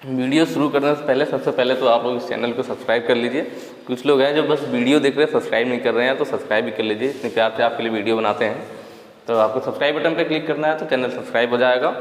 Video शुरू करने से पहले सबसे पहले तो आप लोग इस चैनल को सब्सक्राइब कर लीजिए। कुछ लोग हैं जो बस वीडियो देख रहे हैं, सब्सक्राइब नहीं कर रहे हैं, तो सब्सक्राइब भी कर लीजिए। इतने प्यार से आपके लिए वीडियो बनाते हैं, तो आपको सब्सक्राइब बटन पे क्लिक करना है तो चैनल सब्सक्राइब हो जाएगा।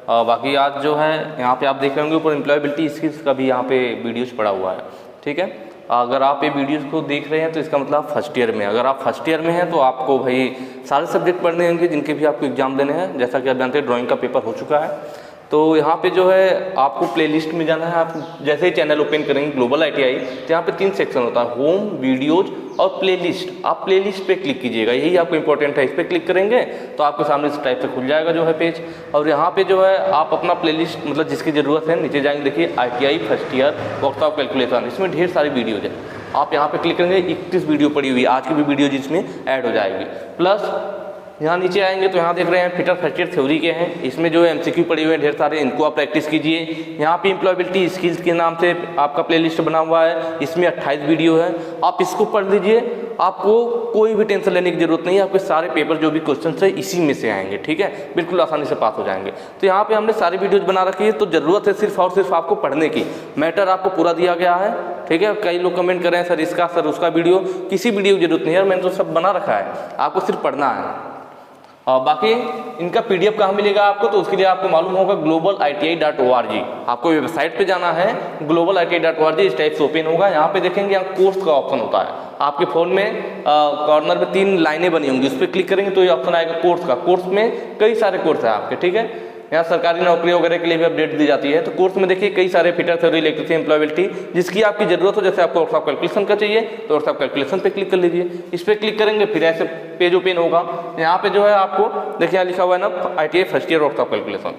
और बाकी आज जो है यहाँ पे आप देख रहे होंगे ऊपर एम्प्लॉयबिलिटी स्किल्स का भी यहाँ पे वीडियोज़ पड़ा हुआ है, ठीक है। अगर आप ये वीडियोज़ को देख रहे हैं तो इसका मतलब फर्स्ट ईयर में, अगर आप फर्स्ट ईयर में हैं तो आपको भाई सारे सब्जेक्ट पढ़ने होंगे जिनके भी आपको एग्जाम देने हैं। जैसा कि आप जानते हैं ड्राइंग का पेपर हो चुका है, तो यहाँ पे जो है आपको प्लेलिस्ट में जाना है। आप जैसे ही चैनल ओपन करेंगे ग्लोबल ITI, तो यहाँ पे 3 सेक्शन होता है, होम, वीडियोज और प्लेलिस्ट। आप प्लेलिस्ट पे क्लिक कीजिएगा, यही आपको इंपॉर्टेंट है। इस पर क्लिक करेंगे तो आपके सामने इस टाइप से खुल जाएगा जो है पेज। और यहाँ पे जो है आप अपना प्लेलिस्ट मतलब जिसकी ज़रूरत है, नीचे जाएंगे देखिए ITI first year workshop calculation, इसमें ढेर सारी वीडियोज है। आप यहाँ पे क्लिक करेंगे, 31 वीडियो पड़ी हुई है, आज की भी वीडियो जिसमें ऐड हो जाएगी। प्लस यहाँ नीचे आएंगे तो यहाँ देख रहे हैं फिटर फर्स्ट ईयर थ्योरी के हैं, इसमें जो है MCQ पड़े हुए हैं ढेर सारे, इनको आप प्रैक्टिस कीजिए। यहाँ पे एम्प्लॉयबिलिटी स्किल्स के नाम से आपका प्लेलिस्ट बना हुआ है, इसमें 28 वीडियो है, आप इसको पढ़ लीजिए। आपको कोई भी टेंशन लेने की जरूरत नहीं है, आपके सारे पेपर जो भी क्वेश्चन है इसी में से आएंगे, ठीक है, बिल्कुल आसानी से पास हो जाएंगे। तो यहाँ पे हमने सारी वीडियोज बना रखी है, तो जरूरत है सिर्फ और सिर्फ आपको पढ़ने की। मैटर आपको पूरा दिया गया है, ठीक है। कई लोग कमेंट करें सर इसका सर उसका वीडियो, किसी वीडियो की जरूरत नहीं है, मैंने तो सब बना रखा है, आपको सिर्फ पढ़ना है। और बाकी इनका PDF कहाँ मिलेगा आपको, तो उसके लिए आपको मालूम होगा globaliti.org, आपको वेबसाइट पे जाना है globaliti.org, इस टाइप से ओपन होगा। यहाँ पे देखेंगे यहाँ कोर्स का ऑप्शन होता है, आपके फ़ोन में कॉर्नर में 3 लाइनें बनी होंगी, उस पर क्लिक करेंगे तो ये ऑप्शन आएगा कोर्स का। कोर्स में कई सारे कोर्स है आपके, ठीक है। यहाँ सरकारी नौकरी वगैरह के लिए भी अपडेट दी जाती है, तो कोर्स में देखिए कई सारे फिटर थ्योरी, इलेक्ट्रिसिटी, एम्प्लॉयबिलिटी, जिसकी आपकी जरूरत हो। जैसे आपको वर्कशॉप कैलकुलेशन का चाहिए तो वर्कशॉप कैलकुलेशन पे क्लिक कर लीजिए, इस पर क्लिक करेंगे फिर ऐसे पेज ओपन होगा। यहाँ पे जो है आपको देखिए यहाँ लिखा हुआ है ना ITI first year workshop calculation,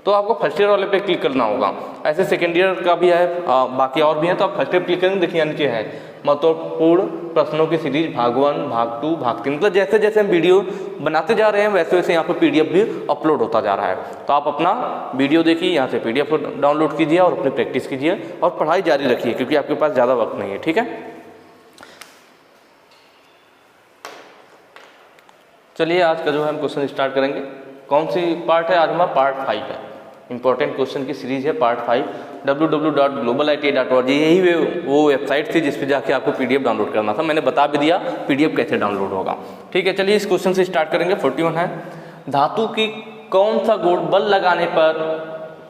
तो आपको फर्स्ट ईयर वाले पे क्लिक करना होगा। ऐसे सेकेंड ईयर का भी है, बाकी और भी है, तो आप फर्स्ट ईयर क्लिक करेंगे। देखिए नीचे है महत्वपूर्ण प्रश्नों की सीरीज भाग 1, भाग 2, भाग 3, मतलब जैसे जैसे हम वीडियो बनाते जा रहे हैं वैसे वैसे यहाँ पे PDF भी अपलोड होता जा रहा है। तो आप अपना वीडियो देखिए, यहाँ से PDF डाउनलोड कीजिए और अपनी प्रैक्टिस कीजिए और पढ़ाई जारी रखिए, क्योंकि आपके पास ज़्यादा वक्त नहीं है, ठीक है। चलिए आज का जो है हम क्वेश्चन स्टार्ट करेंगे। कौन सी पार्ट है आज हमारा? पार्ट 5 है, इंपॉर्टेंट क्वेश्चन की सीरीज है पार्ट 5, www.globaliti.org, यही वो वेबसाइट थी जिस पे जाके आपको PDF डाउनलोड करना था। मैंने बता भी दिया PDF कैसे डाउनलोड होगा, ठीक है। चलिए इस क्वेश्चन से स्टार्ट करेंगे। 41 है, धातु की कौन सा गुण बल लगाने पर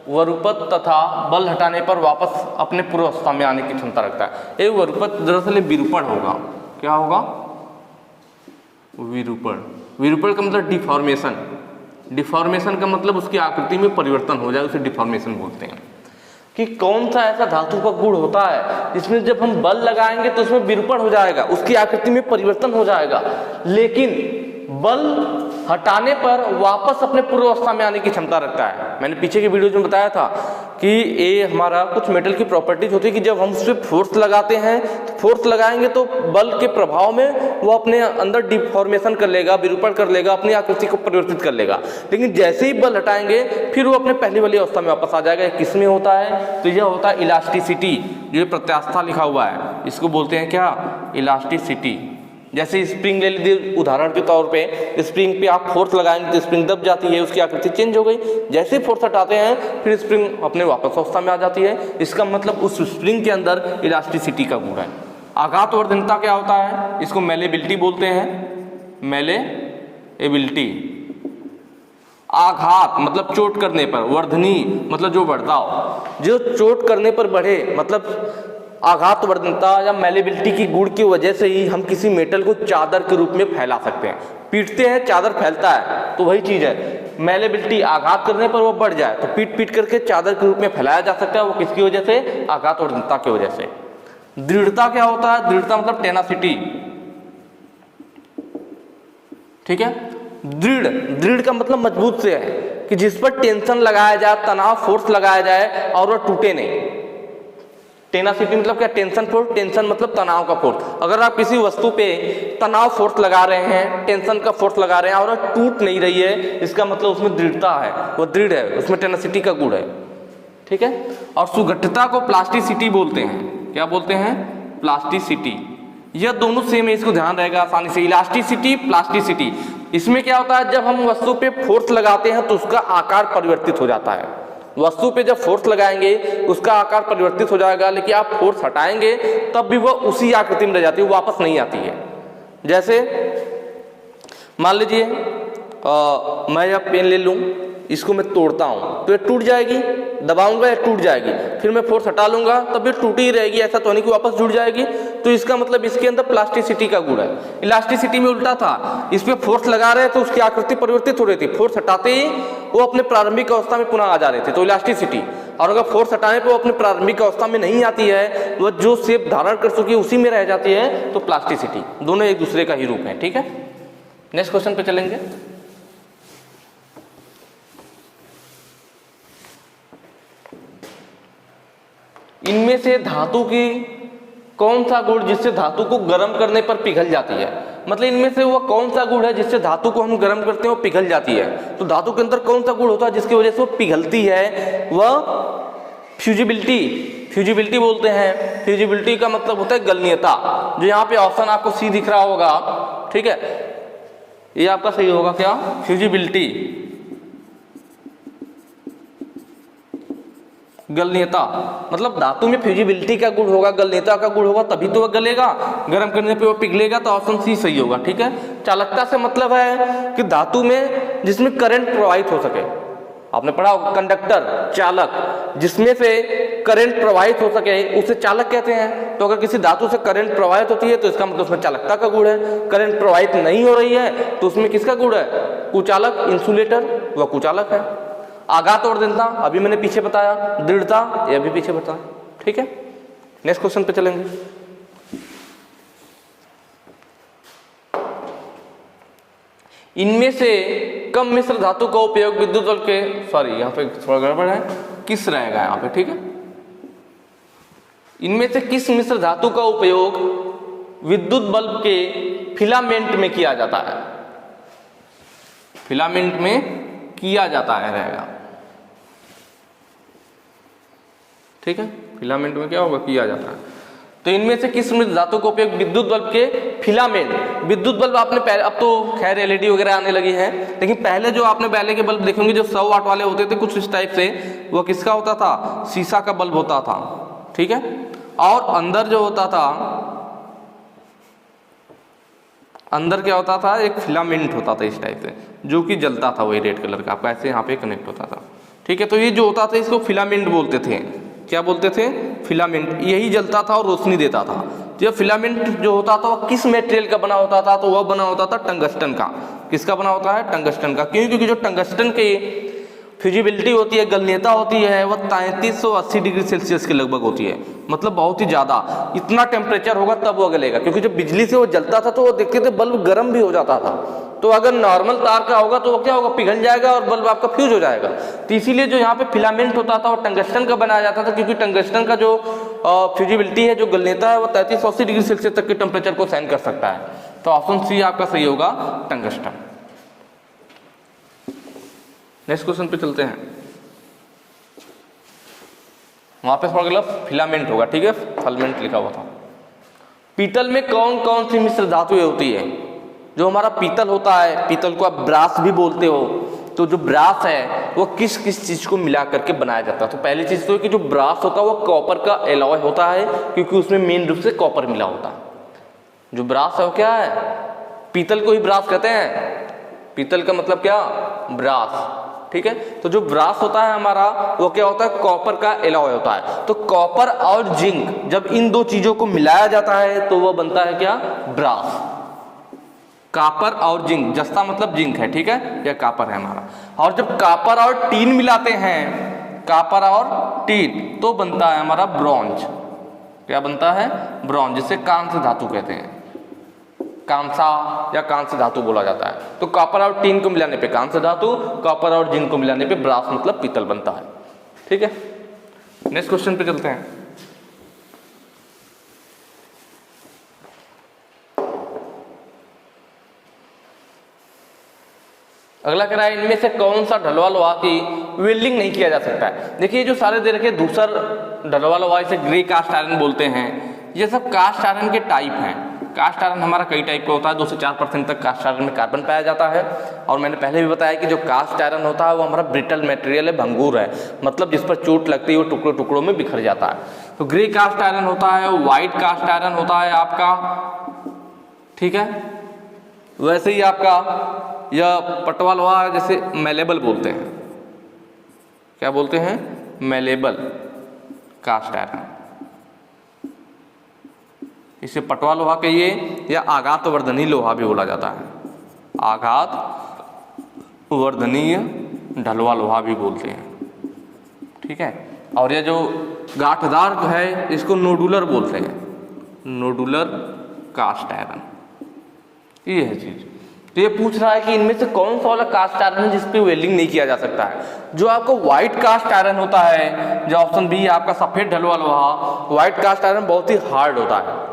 वरुपत तथा बल हटाने पर वापस अपने पूर्व अवस्था में आने की क्षमता रखता है? ये वरुपत दरअसल विरूपण होगा। क्या होगा? विरूपण। विरूपण का मतलब डिफॉर्मेशन, डिफॉर्मेशन का मतलब उसकी आकृति में परिवर्तन हो जाए, उसे डिफॉर्मेशन बोलते हैं। कि कौन सा ऐसा धातु का गुण होता है जिसमें जब हम बल लगाएंगे तो उसमें विरूपण हो जाएगा, उसकी आकृति में परिवर्तन हो जाएगा, लेकिन बल हटाने पर वापस अपने पूर्व अवस्था में आने की क्षमता रखता है। मैंने पीछे के वीडियो में बताया था कि ये हमारा कुछ मेटल की प्रॉपर्टीज होती है कि जब हम उस पर फोर्स लगाते हैं तो फोर्स लगाएंगे तो बल के प्रभाव में वो अपने अंदर डिफॉर्मेशन कर लेगा, विरूपण कर लेगा, अपनी आकृति को परिवर्तित कर लेगा। लेकिन जैसे ही बल हटाएंगे फिर वो अपने पहली वाली अवस्था में वापस आ जाएगा। किस में होता है? तो यह होता है इलास्टिसिटी, जो प्रत्यास्थता लिखा हुआ है, इसको बोलते हैं क्या? इलास्टिसिटी। जैसे स्प्रिंग ले लीजिए उदाहरण के तौर पे, स्प्रिंग पे आप फोर्स लगाएंगे तो स्प्रिंग दब जाती है, उसकी आकृति चेंज हो गई। जैसे फोर्स हटाते हैं फिर स्प्रिंग अपने वापस अवस्था में आ जाती है। इसका मतलब उस स्प्रिंग के अंदर इलास्टिसिटी का गुण है। आघातवर्धनता क्या होता है? इसको मेलेबिलिटी बोलते हैं, मेलेबिलिटी। आघात मतलब चोट करने पर, वर्धनी मतलब जो बढ़ता हो, जो चोट करने पर बढ़े, मतलब आघातवर्धनता या मेलेबिलिटी की गुण की वजह से ही हम किसी मेटल को चादर के रूप में फैला सकते हैं। पीटते हैं चादर फैलता है, तो वही चीज है मेलेबिलिटी। आघात करने पर वो बढ़ जाए तो पीट पीट करके चादर के रूप में फैलाया जा सकता है। वो किसकी वजह से? आघातवर्धनता की वजह से। दृढ़ता क्या होता है? दृढ़ता मतलब टेनासिटी, ठीक है। दृढ़, दृढ़ का मतलब मजबूत से है कि जिस पर टेंशन लगाया जाए, तनाव फोर्स लगाया जाए और वह टूटे नहीं। टेनासिटी मतलब क्या? टेंशन फोर्स, टेंशन मतलब तनाव का फोर्स। अगर आप किसी वस्तु पे तनाव फोर्स लगा रहे हैं, टेंशन का फोर्स लगा रहे हैं और वह टूट नहीं रही है, इसका मतलब उसमें दृढ़ता है, वो दृढ़ है, उसमें टेनासिटी का गुण है, ठीक है। और सुगठिता को प्लास्टिसिटी बोलते हैं। क्या बोलते हैं? प्लास्टिसिटी। यह दोनों सेम है, इसको ध्यान रहेगा आसानी से। इलास्टिसिटी, प्लास्टिसिटी, इसमें क्या होता है? जब हम वस्तु पे फोर्स लगाते हैं तो उसका आकार परिवर्तित हो जाता है, वस्तु पे जब फोर्स लगाएंगे उसका आकार परिवर्तित हो जाएगा, लेकिन आप फोर्स हटाएंगे तब भी वह उसी आकृति में रह जाती है, वो वापस नहीं आती है। जैसे मान लीजिए मैं यह पेन ले लूं, इसको मैं तोड़ता हूं तो ये टूट जाएगी, दबाऊंगा ये टूट जाएगी, फिर मैं फोर्स हटा लूंगा तब ये टूटी ही रहेगी, ऐसा तो नहीं कि वापस जुड़ जाएगी। तो इसका मतलब इसके अंदर प्लास्टिसिटी का गुण है। इलास्टिसिटी में उल्टा था, इस पे फोर्स लगा रहे तो उसकी आकृति परिवर्तित हो रही थी, फोर्स हटाते ही वो अपने प्रारंभिक अवस्था में पुनः आ जा रहे थे, तो इलास्टिसिटी। और अगर फोर्स हटाने पर वो अपने प्रारंभिक अवस्था में नहीं आती है, वह जो शेप धारण कर चुकी है उसी में रह जाती है, तो प्लास्टिसिटी। दोनों एक दूसरे का ही रूप है। ठीक है, नेक्स्ट क्वेश्चन पे चलेंगे। इनमें से धातु की कौन सा गुण जिससे धातु को गर्म करने पर पिघल जाती है? मतलब इनमें से वह कौन सा गुण है जिससे धातु को हम गर्म करते हैं वो पिघल जाती है? तो धातु के अंदर कौन सा गुण होता है जिसकी वजह से वो पिघलती है? वह फ्यूजिबिलिटी, फ्यूजिबिलिटी बोलते हैं। फ्यूजिबिलिटी का मतलब होता है गलनीयता, जो यहाँ पे ऑप्शन आपको सी दिख रहा होगा। ठीक है, ये आपका सही होगा क्या? फ्यूजिबिलिटी, गलनीयता। मतलब धातु में फ्यूजिबिलिटी का गुण होगा, गलनीयता का गुण होगा, तभी तो वह गलेगा, गर्म करने पे वो पिघलेगा, तो ऑप्शन सी सही होगा। ठीक है, चालकता से मतलब है कि धातु में जिसमें करंट प्रवाहित हो सके। आपने पढ़ा होगा कंडक्टर, चालक, जिसमें से करंट प्रवाहित हो सके उसे चालक कहते हैं। तो अगर किसी धातु से करंट प्रवाहित होती है तो इसका मतलब उसमें चालकता का गुण है। करंट प्रवाहित नहीं हो रही है तो उसमें किसका गुण है? कुचालक, इंसुलेटर, वह कुचालक है। आघात और दृढ़ता, अभी मैंने पीछे बताया, दृढ़ता ये अभी पीछे बताया। ठीक है, नेक्स्ट क्वेश्चन पे चलेंगे। इनमें से कम मिश्र धातु का उपयोग विद्युत बल्ब के, सॉरी यहाँ पे थोड़ा गड़बड़ है, किस रहेगा यहाँ पे? ठीक है, इनमें से किस मिश्र धातु का उपयोग विद्युत बल्ब के फिलामेंट में किया जाता है? फिलामेंट में किया जाता है रहेगा। ठीक है, फिलामेंट में क्या होगा? किया जाता है। तो इनमें से किस मिश्र धातु का उपयोग विद्युत बल्ब के फिलामेंट, विद्युत बल्ब आपने पहले, अब तो खैर एलईडी वगैरह आने लगी है, लेकिन पहले जो आपने पहले के बल्ब देखेंगे जो 100 वाट वाले होते थे कुछ इस टाइप से, वो किसका होता था? शीशा का बल्ब होता था। ठीक है, और अंदर जो होता था, अंदर क्या होता था? एक फिलामेंट होता था इस टाइप से, जो कि जलता था, वही रेड कलर का, आपका ऐसे यहाँ पे कनेक्ट होता था। ठीक है, तो ये जो होता था इसको फिलामेंट बोलते थे। क्या बोलते थे? फिलामेंट। यही जलता था और रोशनी देता था। तो यह फिलामेंट जो होता था वह किस मटेरियल का बना होता था? तो वह बना होता था टंगस्टन का। किसका बना होता है? टंगस्टन का। क्यों? क्योंकि जो टंगस्टन की फ्यूजिबिलिटी होती है, गलनीयता होती है, वह 3380 डिग्री सेल्सियस के लगभग होती है। मतलब बहुत ही ज़्यादा, इतना टेम्परेचर होगा तब वो गलेगा। क्योंकि जब बिजली से वो जलता था तो वो देखते थे बल्ब गर्म भी हो जाता था। तो अगर नॉर्मल तार का होगा तो वो क्या होगा? पिघल जाएगा और बल्ब आपका फ्यूज हो जाएगा। तो इसीलिए जो यहाँ पे फिलामेंट होता था वो टंगस्टन का बनाया जाता था, क्योंकि टंगस्टन का जो फ्यूजिबिलिटी है, जो गलनीयता है, वो 3380 डिग्री सेल्सियस तक के टेम्परेचर को सहन कर सकता है। तो ऑप्शन सी आपका सही होगा, टंगस्टन। नेक्स्ट क्वेश्चन पे चलते हैं। वहां पे थोड़ा फिलामेंट होगा। ठीक है, फिलामेंट लिखा हुआ था। पीतल में कौन कौन सी मिश्र धातुएं होती है? जो हमारा पीतल होता है, पीतल को आप ब्रास भी बोलते हो, तो जो ब्रास है वो किस किस चीज को मिला करके बनाया जाता है? तो पहली चीज तो है कि जो ब्रास होता है वो कॉपर का एलॉय होता है, क्योंकि उसमें मेन रूप से कॉपर मिला होता है। जो ब्रास है वो क्या है? पीतल को ही ब्रास कहते हैं। पीतल का मतलब क्या? ब्रास। ठीक है, तो जो ब्रास होता है हमारा वो क्या होता है? कॉपर का एलॉय होता है। तो कॉपर और जिंक, जब इन दो चीजों को मिलाया जाता है तो वह बनता है क्या? ब्रास। कॉपर और जिंक, जस्ता मतलब जिंक है। ठीक है, यह कॉपर है हमारा। और जब कॉपर और टीन मिलाते हैं, कॉपर और टीन, तो बनता है हमारा ब्रॉन्ज। क्या बनता है? ब्रॉन्ज, जिसे कांस्य धातु कहते हैं। कांसा या कांस्य धातु बोला जाता है। तो कॉपर और टीन को मिलाने पे कांस्य धातु, कॉपर और जिंक को मिलाने पे ब्रास मतलब पीतल बनता है। ठीक है, नेक्स्ट क्वेश्चन पे चलते हैं। अगला कह रहा है इनमें से कौन सा ढलवा लोहा की वेल्डिंग नहीं किया जा सकता है? देखिए जो सारे दे रखे, दूसर ढलवा लोहा, इसे ग्रे कास्ट आयरन बोलते हैं। ये सब कास्ट आयरन के टाइप हैं। कास्ट आयरन हमारा कई टाइप का होता है, 2 से 4% तक कास्ट आयरन में कार्बन पाया जाता है। और मैंने पहले भी बताया कि जो कास्ट आयरन होता है वो हमारा ब्रिटल मटेरियल है, भंगूर है, मतलब जिस पर चोट लगती है वो टुकड़ों टुकड़ों में बिखर जाता है। तो ग्रे कास्ट आयरन होता है, व्हाइट कास्ट आयरन होता है आपका, ठीक है। वैसे ही आपका यह पटवा लोहा जैसे मैलेबल बोलते हैं, क्या बोलते हैं, मैलेबल कास्ट आयरन, इसे पटवा लोहा कहिए या आघात वर्धनीय लोहा भी बोला जाता है, आघात वर्धनीय ढलवा लोहा भी बोलते हैं, ठीक है। और ये जो गांठदार है इसको नोडुलर बोलते हैं, नोडुलर कास्ट आयरन, ये है चीज। तो ये पूछ रहा है कि इनमें से कौन सा वाला कास्ट आयरन है जिसपे वेल्डिंग नहीं किया जा सकता है। जो आपको व्हाइट कास्ट आयरन होता है, जो ऑप्शन बी आपका सफेद ढलवा लोहा, व्हाइट कास्ट आयरन बहुत ही हार्ड होता है,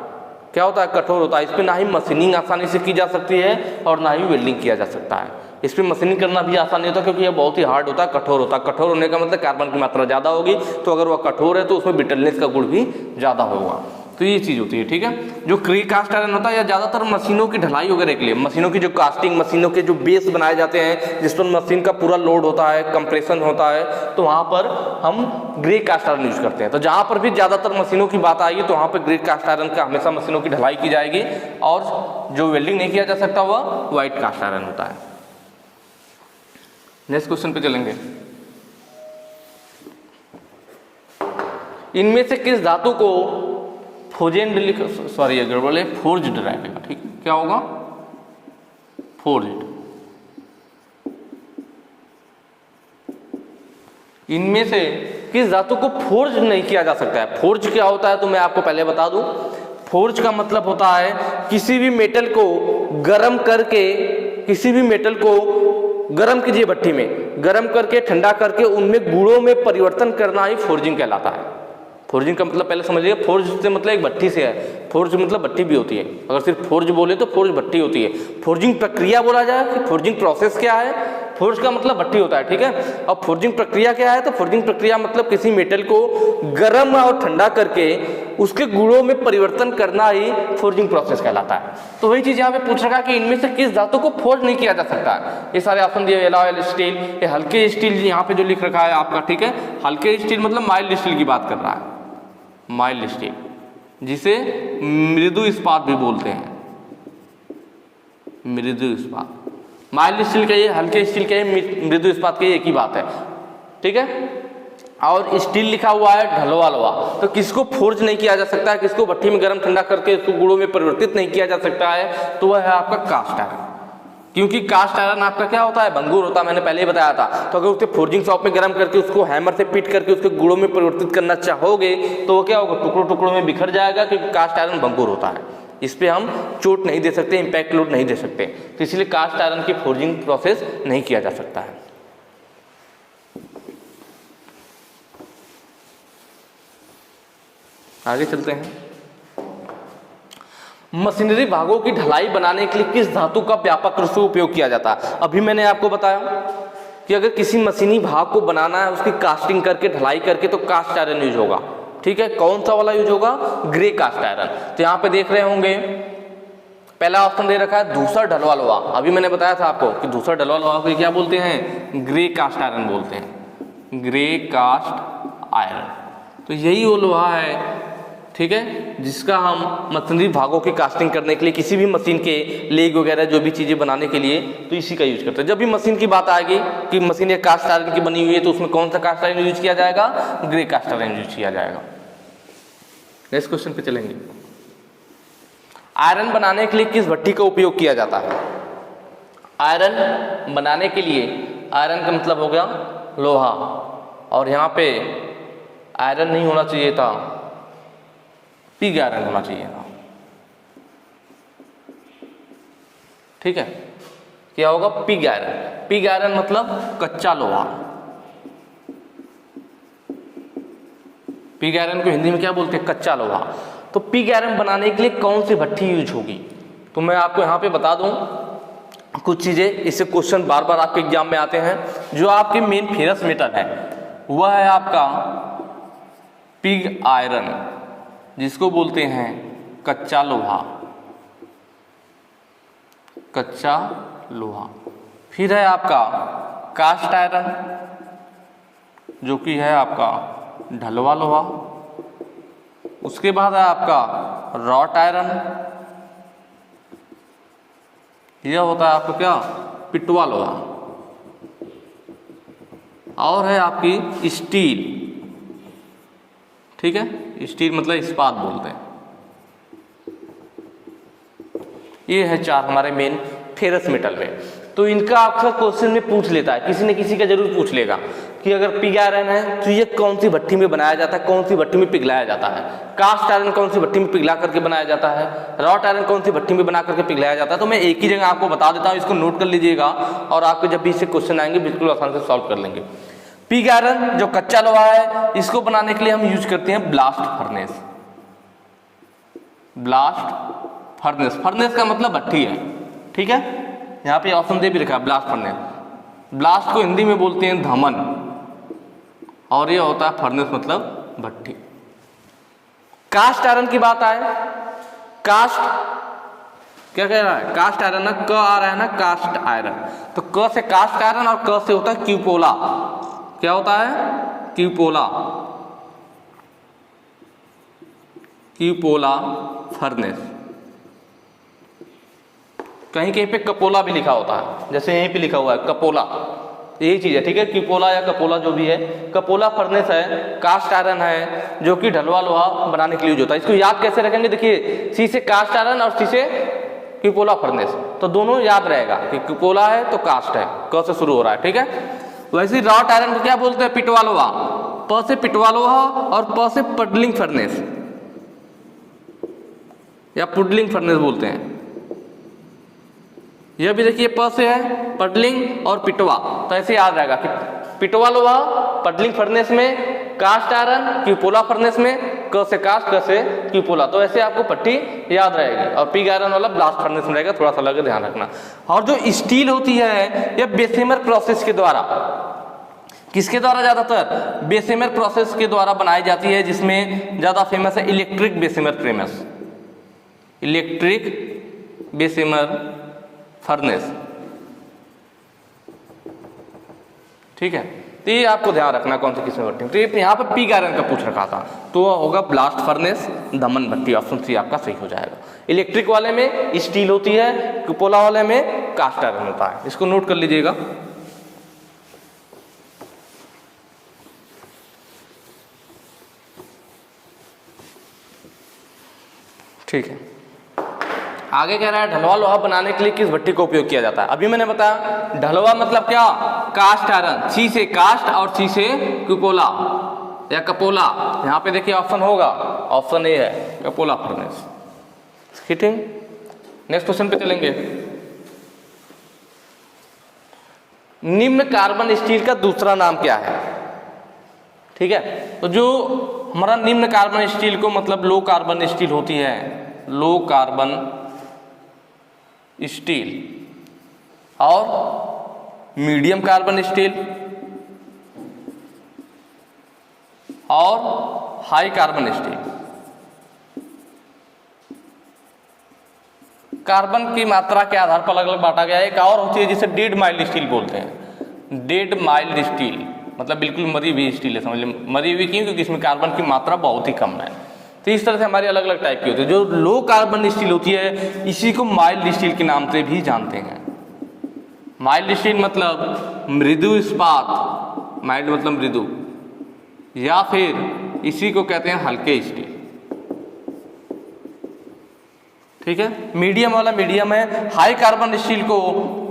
क्या होता है, कठोर होता है। इस पर ना ही मशीनिंग आसानी से की जा सकती है और ना ही वेल्डिंग किया जा सकता है। इस पर मशीनिंग करना भी आसान नहीं होता क्योंकि यह बहुत ही हार्ड होता है, कठोर होता है। कठोर होने का मतलब कार्बन की मात्रा ज़्यादा होगी, तो अगर वह कठोर है तो उसमें ब्रिटलनेस का गुण भी ज़्यादा होगा। तो ये चीज़ होती है, ठीक है। जो क्री कास्ट आयरन होता है यह ज़्यादातर मशीनों की ढलाई वगैरह के लिए, मशीनों की जो कास्टिंग, मशीनों के जो बेस बनाए जाते हैं जिस पर मशीन का पूरा लोड होता है, कंप्रेशन होता है, तो वहाँ पर हम ग्रे कास्ट आयरन यूज करते हैं। तो जहाँ पर भी ज़्यादातर मशीनों की बात आएगी तो वहाँ पर ग्रे कास्ट आयरन का हमेशा मशीनों की ढलाई की जाएगी, और जो वेल्डिंग नहीं किया जा सकता वह व्हाइट कास्ट आयरन होता है। नेक्स्ट क्वेश्चन पे चलेंगे। इनमें से किस धातु को फोर्जेड, सॉरी अगर बोले फोर्ज्ड रहेगा, ठीक, क्या होगा, फोर्ज्ड। इनमें से किस धातु को फोर्ज नहीं किया जा सकता है। फोर्ज क्या होता है तो मैं आपको पहले बता दूं। फोर्ज का मतलब होता है किसी भी मेटल को गर्म करके, किसी भी मेटल को गर्म कीजिए, भट्टी में गर्म करके ठंडा करके उनमें गुणों में परिवर्तन करना ही फोर्जिंग कहलाता है। फोर्जिंग का मतलब पहले समझिए, फोर्ज से मतलब एक भट्टी से है, फोर्ज मतलब भट्टी भी होती है। अगर सिर्फ फोर्ज बोले तो फोर्ज भट्टी होती है। फोर्जिंग प्रक्रिया बोला जाए कि फोर्जिंग प्रोसेस क्या है, फोर्ज का मतलब भट्टी होता है, ठीक है। और फोर्जिंग प्रक्रिया क्या है, तो फोर्जिंग प्रक्रिया मतलब किसी मेटल को गर्म और ठंडा करके उसके गुणों में परिवर्तन करना ही फोर्जिंग प्रोसेस कहलाता है। तो वही चीज यहाँ पे पूछ रखा कि इनमें से किस धातु को फोर्ज नहीं किया जा सकता है। ये सारे ऑप्शन दिए, एलॉय स्टील, ये हल्के स्टील यहाँ पे जो लिख रखा है आपका, ठीक है। हल्के स्टील मतलब माइल्ड स्टील की बात कर रहा है, माइल्ड स्टील, जिसे मृदु इस्पात भी बोलते हैं, मृदु इस्पात। माइल्ड स्टील का ये, हल्के स्टील का ये, मृदु इस्पात की एक ही बात है, ठीक है। और स्टील लिखा हुआ है ढलवा लोहा, तो किसको फोर्ज नहीं किया जा सकता है, किसको भट्टी में गर्म ठंडा करके उसको गुणों में परिवर्तित नहीं किया जा सकता है, तो वह है आपका कास्ट आयरन। क्योंकि कास्ट आयरन आपका क्या होता है, भंगूर होता है, मैंने पहले ही बताया था। तो अगर उसके फोर्जिंग शॉप में गर्म करके उसको हैमर से पीट करके उसके गुणों में परिवर्तित करना चाहोगे तो वो क्या होगा, टुकड़ों टुकड़ों में बिखर जाएगा, क्योंकि कास्ट आयरन भंगूर होता है। इस पे हम चोट नहीं दे सकते, इंपैक्ट लोड नहीं दे सकते, तो इसलिए कास्ट आयरन की फोर्जिंग प्रोसेस नहीं किया जा सकता है। आगे चलते हैं। मशीनरी भागों की ढलाई बनाने के लिए किस धातु का व्यापक रूप से उपयोग किया जाता है। अभी मैंने आपको बताया कि अगर किसी मशीनी भाग को बनाना है, उसकी कास्टिंग करके ढलाई करके, तो कास्ट आयरन यूज होगा, ठीक है। कौन सा वाला यूज होगा, ग्रे कास्ट आयरन। तो यहाँ पे देख रहे होंगे पहला ऑप्शन दे रखा है धूसर ढलवा लोहा। अभी मैंने बताया था आपको कि धूसर ढलवा लोहा को क्या बोलते हैं, ग्रे कास्ट आयरन बोलते हैं, ग्रे कास्ट आयरन। तो यही वो लोहा है, ठीक है, जिसका हम मशीनरी भागों की कास्टिंग करने के लिए, किसी भी मशीन के लेग वगैरह जो भी चीज़ें बनाने के लिए, तो इसी का यूज करते हैं। जब भी मशीन की बात आएगी कि मशीन एक कास्ट आयरन की बनी हुई है, तो उसमें कौन सा कास्ट आयरन यूज किया जाएगा, ग्रे कास्ट आयरन यूज किया जाएगा। नेक्स्ट क्वेश्चन पे चलेंगे। आयरन बनाने के लिए किस भट्टी का उपयोग किया जाता है। आयरन बनाने के लिए, आयरन का मतलब हो गया लोहा, और यहाँ पे आयरन नहीं होना चाहिए था, पिग आयरन होना चाहिए था, ठीक है। क्या होगा, पिग आयरन। पिग आयरन मतलब कच्चा लोहा। पिग आयरन को हिंदी में क्या बोलते हैं, कच्चा लोहा। तो पिग आयरन बनाने के लिए कौन सी भट्टी यूज होगी, तो मैं आपको यहाँ पे बता दूं कुछ चीजें। इससे क्वेश्चन बार बार आपके एग्जाम में आते हैं। जो आपके मेन फेरस मेटल है वह है आपका पिग आयरन, जिसको बोलते हैं कच्चा लोहा, कच्चा लोहा। फिर है आपका कास्ट आयरन, जो कि है आपका ढलवा लोहा। उसके बाद है आपका रॉट आयरन, यह होता है आपका क्या, पिटवा लोहा। और है आपकी स्टील, ठीक है, स्टील मतलब इस्पात बोलते हैं। ये है 4 हमारे मेन फेरस मेटल में। तो इनका अक्सर क्वेश्चन में पूछ लेता है, किसी न किसी का जरूर पूछ लेगा कि अगर पिग आयरन है तो ये कौन सी भट्टी में बनाया जाता है, कौन सी भट्टी में पिघलाया जाता है। कास्ट आयरन कौन सी भट्टी में पिघला करके बनाया जाता है, रॉट आयरन कौन सी भट्टी में बना करके पिघलाया जाता है। तो मैं एक ही जगह आपको बता देता हूँ, इसको नोट कर लीजिएगा और आपको जब भी इससे क्वेश्चन आएंगे बिल्कुल आसान से सॉल्व कर लेंगे। पिग आयरन जो कच्चा लोहा है, इसको बनाने के लिए हम यूज करते हैं blast furnace. Blast furnace, furnace का मतलब भट्टी है, ठीक है, यहाँ पे ऑप्शन दे भी रखा है ब्लास्ट फर्नेस। ब्लास्ट को हिंदी में बोलते हैं धमन, और ये होता है फर्नेस मतलब भट्टी। कास्ट आयरन की बात आए, कास्ट क्या कह रहा है, कास्ट आयरन ना, क आ रहा है ना, कास्ट आयरन। तो क से कास्ट आयरन और क से होता है क्यूपोला। क्या होता है, क्यूपोला, क्यूपोला फर्नेस। कहीं कहीं पे कपोला भी लिखा होता है, जैसे यहीं पे लिखा हुआ है कपोला, यही चीज है, ठीक है, क्यूपोला या कपोला जो भी है। कपोला फर्नेस है, कास्ट आयरन है, जो कि ढलवा लोहा बनाने के लिए यूज होता है। इसको याद कैसे रखेंगे, देखिए सी से कास्ट आयरन और सी से क्यूपोला फर्नेस, तो दोनों याद रहेगा कि क्यूपोला है तो कास्ट है, क से शुरू हो रहा है, ठीक है। वैसे ही रॉट आयरन को क्या बोलते हैं, पिटवा लोहा, प से पिटवा लोहा और प से पडलिंग फर्नेस या पुडलिंग फर्नेस बोलते हैं। यह भी देखिए प से है पडलिंग और पिटवा, तो ऐसे याद रहेगा कि पिटवा लोहा पडलिंग फर्नेस में, कास्ट आयरन क्यूपोला फर्नेस में, क से कास्ट क से क्यूपोला, तो ऐसे आपको पट्टी याद रहेगी। और पिग आयरन वाला ब्लास्ट फर्नेस में रहेगा, थोड़ा सा लगे ध्यान रखना। और जो स्टील होती है यह बेसेमर प्रोसेस के द्वारा, किसके द्वारा, ज्यादातर बेसेमर प्रोसेस के द्वारा बनाई जाती है, जिसमें ज्यादा फेमस है electric Bessemer frames, electric Bessemer furnace, ठीक है। तो ये आपको ध्यान रखना कौन सी किस्म भट्टी। तो ये यहाँ पर पिग आयरन का पूछ रखा था, तो होगा ब्लास्ट फर्नेस दमन भट्टी, ऑप्शन सी आपका सही हो जाएगा। इलेक्ट्रिक वाले में स्टील होती है, क्यूपोला वाले में कास्ट आयरन होता है, इसको नोट कर लीजिएगा। ठीक है, आगे कह रहा है ढलवा लोहा बनाने के लिए किस भट्टी का उपयोग किया जाता है। अभी मैंने बताया ढलवा मतलब क्या, कास्ट आयरन, सी से कास्ट और सी से क्यूपोला या कपोला। यहाँ पे देखिए ऑप्शन होगा, ऑप्शन ए है कपोला फर्नेस, ठीक। नेक्स्ट क्वेश्चन पे चलेंगे। निम्न कार्बन स्टील का दूसरा नाम क्या है, ठीक है। तो जो हमारा निम्न कार्बन स्टील को मतलब लो कार्बन स्टील होती है, लो कार्बन स्टील और मीडियम कार्बन स्टील और हाई कार्बन स्टील। कार्बन की मात्रा के आधार पर अलग अलग बांटा गया है। एक और होती है जिसे डेड माइल्ड स्टील बोलते हैं, डेड माइल्ड स्टील मतलब बिल्कुल मरी हुई स्टील है, समझ लीजिए मरी हुई क्यों, क्योंकि इसमें कार्बन की मात्रा बहुत ही कम है। तो इस तरह से हमारी अलग अलग टाइप की होती है। जो लो कार्बन स्टील होती है इसी को माइल्ड स्टील के नाम से भी जानते हैं। माइल्ड स्टील मतलब मृदु इस्पात, माइल्ड मतलब मृदु, या फिर इसी को कहते हैं हल्के स्टील, ठीक है। मीडियम वाला मीडियम है। हाई कार्बन स्टील को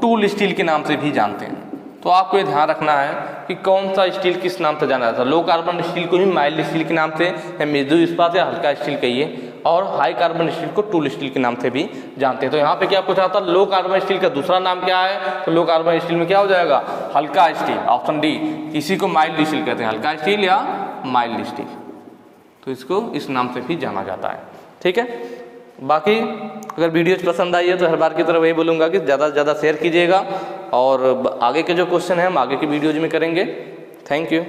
टूल स्टील के नाम से भी जानते हैं। तो आपको ये ध्यान रखना है कि कौन सा स्टील किस नाम से जाना जाता है। लो कार्बन स्टील को ही माइल्ड स्टील के नाम से या मृदु इस्पात या हल्का स्टील कहिए, और हाई कार्बन स्टील को टूल स्टील के नाम से भी जानते हैं। तो यहाँ पे क्या पूछा था, लो कार्बन स्टील का दूसरा नाम क्या है, तो लो कार्बन स्टील में क्या हो जाएगा, हल्का स्टील, ऑप्शन डी। इसी को माइल्ड स्टील कहते हैं, हल्का स्टील या माइल्ड स्टील, तो इसको इस नाम से भी जाना जाता है, ठीक है। बाकी अगर वीडियोज पसंद आई है तो हर बार की तरह वही बोलूँगा कि ज़्यादा से ज़्यादा शेयर कीजिएगा, और आगे के जो क्वेश्चन है हम आगे की वीडियोज में करेंगे। Thank you.